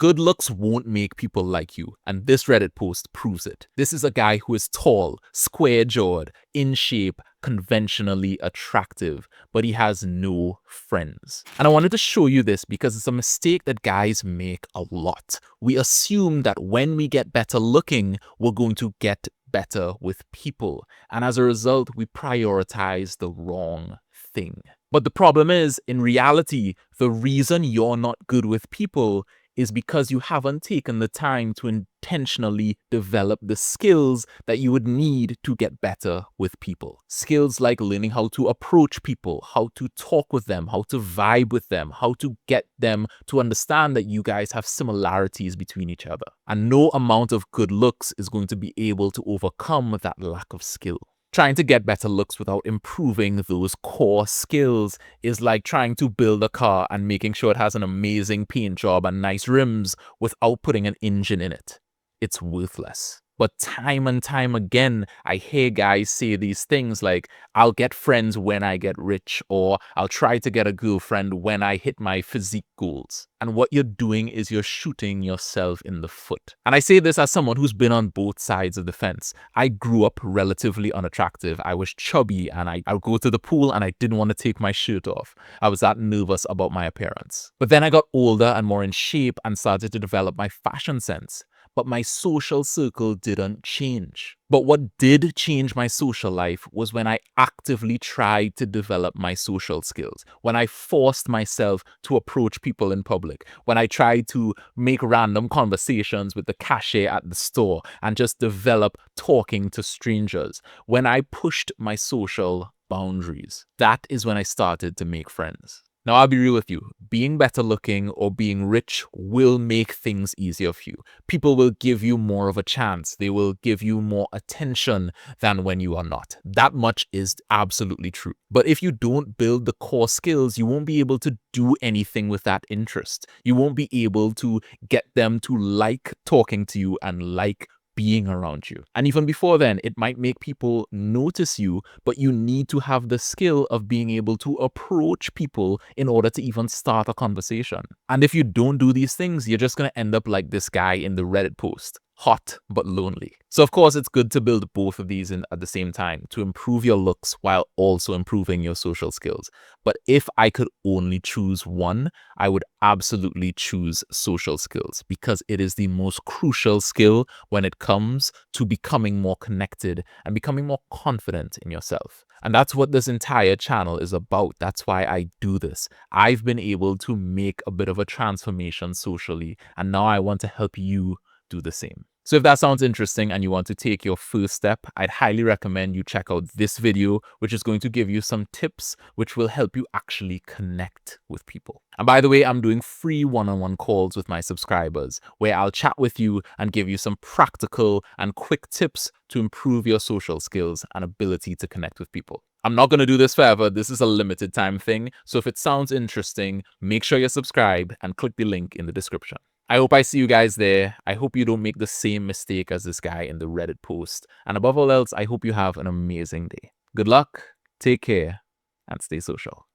Good looks won't make people like you, and this Reddit post proves it. This is a guy who is tall, square-jawed, in shape, conventionally attractive, but he has no friends. And I wanted to show you this because it's a mistake that guys make a lot. We assume that when we get better looking, we're going to get better with people, and as a result, we prioritize the wrong thing. But the problem is, in reality, the reason you're not good with people is because you haven't taken the time to intentionally develop the skills that you would need to get better with people. Skills like learning how to approach people, how to talk with them, how to vibe with them, how to get them to understand that you guys have similarities between each other. And no amount of good looks is going to be able to overcome that lack of skill. Trying to get better looks without improving those core skills is like trying to build a car and making sure it has an amazing paint job and nice rims without putting an engine in it. It's worthless. But time and time again, I hear guys say these things like, I'll get friends when I get rich, or I'll try to get a girlfriend when I hit my physique goals. And what you're doing is you're shooting yourself in the foot. And I say this as someone who's been on both sides of the fence. I grew up relatively unattractive. I was chubby and I would go to the pool and I didn't want to take my shirt off. I was that nervous about my appearance. But then I got older and more in shape and started to develop my fashion sense. But my social circle didn't change. But what did change my social life was when I actively tried to develop my social skills, when I forced myself to approach people in public, when I tried to make random conversations with the cashier at the store and just develop talking to strangers, when I pushed my social boundaries. That is when I started to make friends. Now, I'll be real with you. Being better looking or being rich will make things easier for you. People will give you more of a chance. They will give you more attention than when you are not. That much is absolutely true. But if you don't build the core skills, you won't be able to do anything with that interest. You won't be able to get them to like talking to you and like being around you. And even before then, it might make people notice you, but you need to have the skill of being able to approach people in order to even start a conversation. And if you don't do these things, you're just going to end up like this guy in the Reddit post. Hot but lonely. So of course, it's good to build both of these in at the same time to improve your looks while also improving your social skills. But if I could only choose one, I would absolutely choose social skills because it is the most crucial skill when it comes to becoming more connected and becoming more confident in yourself. And that's what this entire channel is about. That's why I do this. I've been able to make a bit of a transformation socially, and now I want to help you do the same. So if that sounds interesting and you want to take your first step, I'd highly recommend you check out this video, which is going to give you some tips which will help you actually connect with people. And by the way, I'm doing free one-on-one calls with my subscribers where I'll chat with you and give you some practical and quick tips to improve your social skills and ability to connect with people. I'm not going to do this forever. This is a limited time thing. So if it sounds interesting, make sure you're subscribed and click the link in the description. I hope I see you guys there. I hope you don't make the same mistake as this guy in the Reddit post. And above all else, I hope you have an amazing day. Good luck, take care, and stay social.